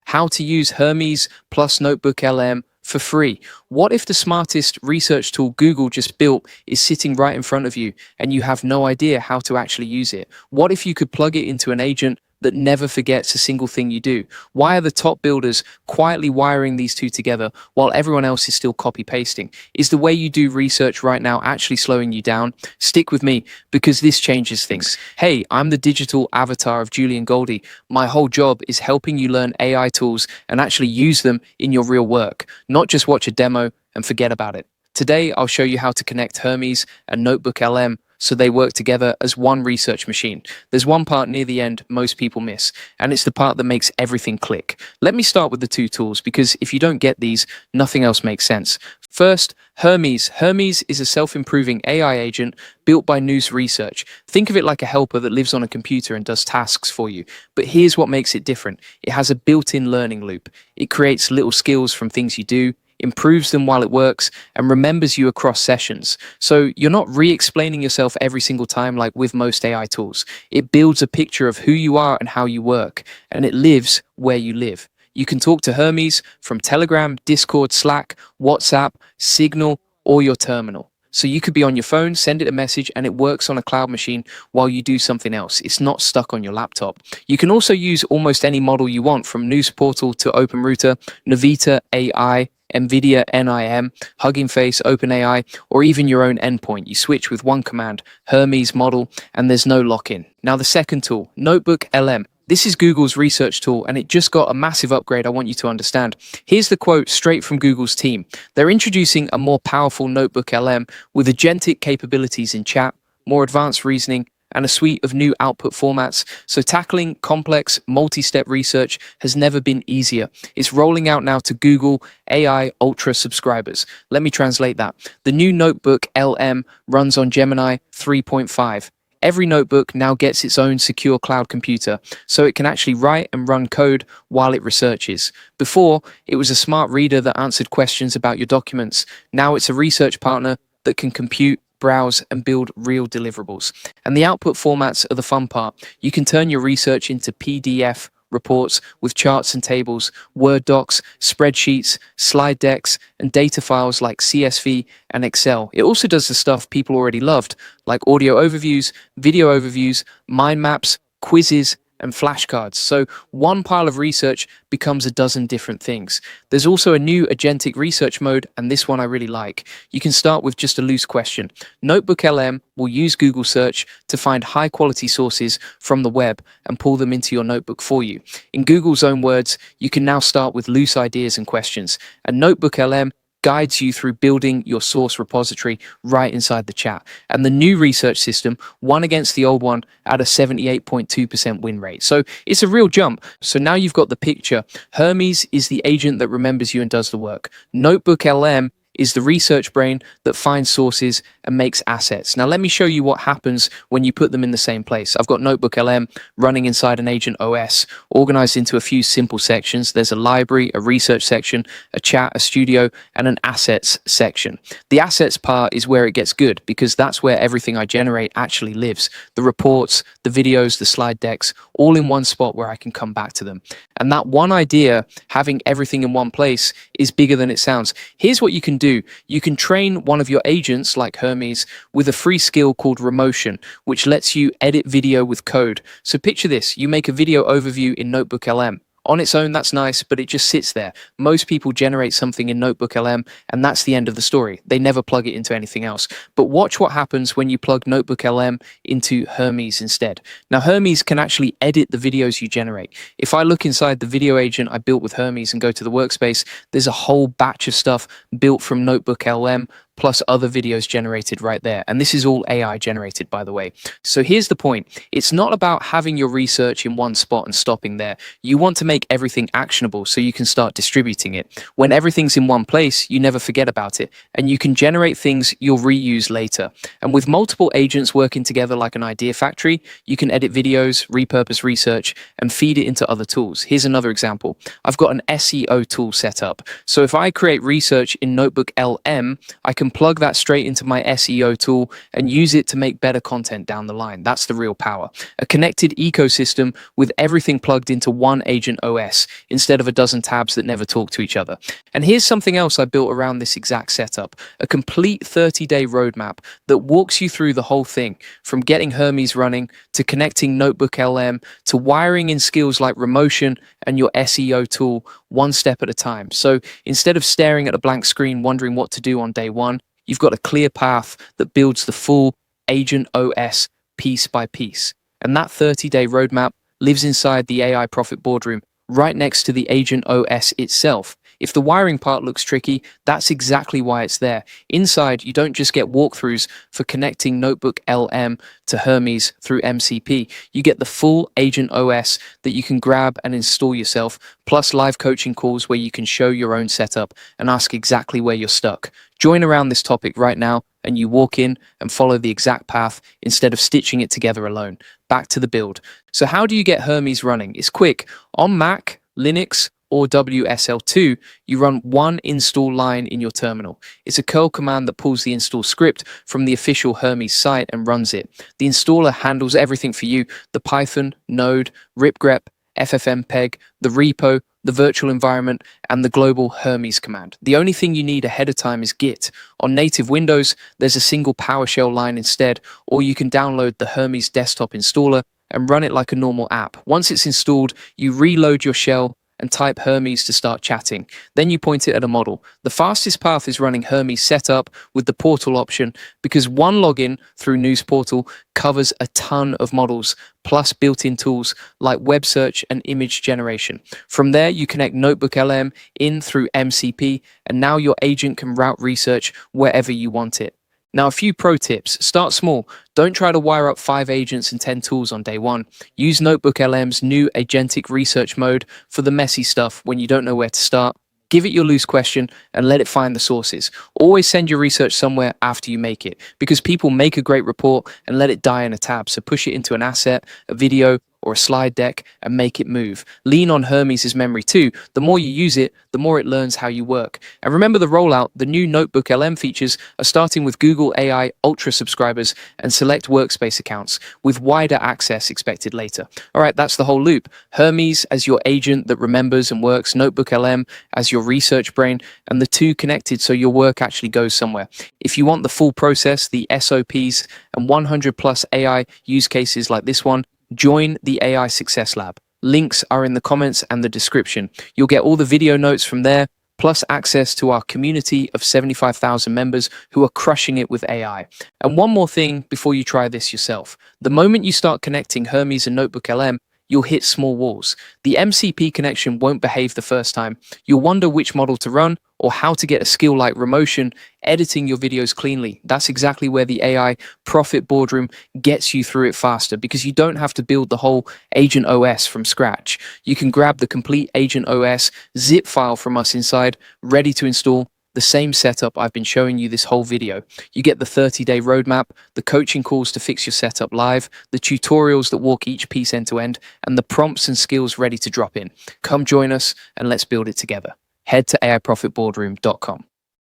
how to use Hermes plus Notebook LM for free. What if the smartest research tool Google just built is sitting right in front of you and you have no idea how to actually use it? What if you could plug it into an agent that never forgets a single thing you do? Why are the top builders quietly wiring these two together while everyone else is still copy pasting? Is the way you do research right now actually slowing you down? Stick with me because this changes things. Hey, I'm the digital avatar of Julian Goldie. My whole job is helping you learn AI tools and actually use them in your real work, not just watch a demo and forget about it. Today, I'll show you how to connect Hermes and Notebook LM so they work together as one research machine. There's one part near the end most people miss, and it's the part that makes everything click. Let me start with the two tools, because if you don't get these, nothing else makes sense. First, Hermes. Hermes is a self-improving AI agent built by News Research. Think of it like a helper that lives on a computer and does tasks for you. But here's what makes it different. It has a built-in learning loop. It creates little skills from things you do, improves them while it works, and remembers you across sessions. So you're not re-explaining yourself every single time like with most AI tools. It builds a picture of who you are and how you work, and it lives where you live. You can talk to Hermes from Telegram, Discord, Slack, WhatsApp, Signal, or your terminal. So you could be on your phone, send it a message, and it works on a cloud machine while you do something else. It's not stuck on your laptop. You can also use almost any model you want, from News Portal to OpenRouter, Navita AI, NVIDIA NIM, Hugging Face, OpenAI, or even your own endpoint. You switch with one command, Hermes model, and there's no lock-in. Now the second tool, Notebook LM. This is Google's research tool, and it just got a massive upgrade I want you to understand. Here's the quote straight from Google's team. They're introducing a more powerful Notebook LM with agentic capabilities in chat, more advanced reasoning, and a suite of new output formats. So tackling complex, multi-step research has never been easier. It's rolling out now to Google AI Ultra subscribers. Let me translate that. The new Notebook LM runs on Gemini 3.5. Every notebook now gets its own secure cloud computer, so it can actually write and run code while it researches. Before, it was a smart reader that answered questions about your documents. Now it's a research partner that can compute, browse, and build real deliverables. And the output formats are the fun part. You can turn your research into PDF reports with charts and tables, Word docs, spreadsheets, slide decks, and data files like CSV and Excel. It also does the stuff people already loved, like audio overviews, video overviews, mind maps, quizzes, and flashcards. So one pile of research becomes a dozen different things. There's also a new Agentic Research Mode, and this one I really like. You can start with just a loose question. Notebook LM will use Google search to find high quality sources from the web and pull them into your notebook for you. In Google's own words, you can now start with loose ideas and questions, and Notebook LM guides you through building your source repository right inside the chat. And the new research system won against the old one at a 78.2% win rate. So it's a real jump. So now you've got the picture. Hermes is the agent that remembers you and does the work. Notebook LM is the research brain that finds sources and makes assets. Now let me show you what happens when you put them in the same place. I've got Notebook LM running inside an agent OS, organized into a few simple sections. There's a library, a research section, a chat, a studio, and an assets section. The assets part is where it gets good, because that's where everything I generate actually lives. The reports, the videos, the slide decks, all in one spot where I can come back to them. And that one idea, having everything in one place, is bigger than it sounds. Here's what you can do. You can train one of your agents, like Hermes, with a free skill called Remotion, which lets you edit video with code. So picture this, you make a video overview in Notebook LM. On its own, that's nice, but it just sits there. Most people generate something in Notebook LM, and that's the end of the story. They never plug it into anything else. But watch what happens when you plug Notebook LM into Hermes instead. Now, Hermes can actually edit the videos you generate. If I look inside the video agent I built with Hermes and go to the workspace, there's a whole batch of stuff built from Notebook LM, plus other videos generated right there. And this is all AI generated, by the way. So here's the point. It's not about having your research in one spot and stopping there. You want to make everything actionable so you can start distributing it. When everything's in one place, you never forget about it, and you can generate things you'll reuse later. And with multiple agents working together like an idea factory, you can edit videos, repurpose research, and feed it into other tools. Here's another example. I've got an SEO tool set up. So if I create research in Notebook LM, I can can plug that straight into my SEO tool and use it to make better content down the line. That's the real power. A connected ecosystem with everything plugged into one agent OS instead of a dozen tabs that never talk to each other. And here's something else I built around this exact setup, a complete 30-day roadmap that walks you through the whole thing, from getting Hermes running to connecting Notebook LM to wiring in skills like Remotion and your SEO tool one step at a time. So instead of staring at a blank screen wondering what to do on day one, you've got a clear path that builds the full agent OS piece by piece. And that 30-day roadmap lives inside the AI Profit Boardroom, right next to the agent OS itself. If the wiring part looks tricky, that's exactly why it's there. Inside, you don't just get walkthroughs for connecting Notebook LM to Hermes through MCP. You get the full agent OS that you can grab and install yourself, plus live coaching calls where you can show your own setup and ask exactly where you're stuck. Join around this topic right now and you walk in and follow the exact path instead of stitching it together alone. Back to the build. So how do you get Hermes running? It's quick. On Mac, Linux, or WSL2, you run one install line in your terminal. It's a curl command that pulls the install script from the official Hermes site and runs it. The installer handles everything for you: the Python, Node, ripgrep, ffmpeg, the repo, the virtual environment, and the global Hermes command. The only thing you need ahead of time is Git. On native Windows, there's a single PowerShell line instead, or you can download the Hermes desktop installer and run it like a normal app. Once it's installed, you reload your shell and type Hermes to start chatting. Then you point it at a model. The fastest path is running Hermes setup with the portal option, because one login through News Portal covers a ton of models, plus built-in tools like web search and image generation. From there, you connect Notebook LM in through MCP, and now your agent can route research wherever you want it. Now, a few pro tips. Start small. Don't try to wire up 5 agents and 10 tools on day one. Use Notebook LM's new Agentic Research Mode for the messy stuff when you don't know where to start. Give it your loose question and let it find the sources. Always send your research somewhere after you make it, because people make a great report and let it die in a tab. So push it into an asset, a video, or a slide deck and make it move. Lean on Hermes' memory too. The more you use it, the more it learns how you work. And remember the rollout, the new Notebook LM features are starting with Google AI Ultra subscribers and select workspace accounts, with wider access expected later. All right, that's the whole loop. Hermes as your agent that remembers and works, Notebook LM as your research brain, and the two connected so your work actually goes somewhere. If you want the full process, the SOPs, and 100 plus AI use cases like this one, join the AI Success Lab. Links are in the comments and the description. You'll get all the video notes from there, plus access to our community of 75,000 members who are crushing it with AI. And one more thing before you try this yourself. The moment you start connecting Hermes and Notebook LM, you'll hit small walls. The MCP connection won't behave the first time. You'll wonder which model to run or how to get a skill like Remotion editing your videos cleanly. That's exactly where the AI Profit Boardroom gets you through it faster, because you don't have to build the whole Agent OS from scratch. You can grab the complete Agent OS zip file from us inside, ready to install. The same setup I've been showing you this whole video. You get the 30-day roadmap, the coaching calls to fix your setup live, the tutorials that walk each piece end to end, and the prompts and skills ready to drop in. Come join us and let's build it together. Head to AIProfitBoardroom.com.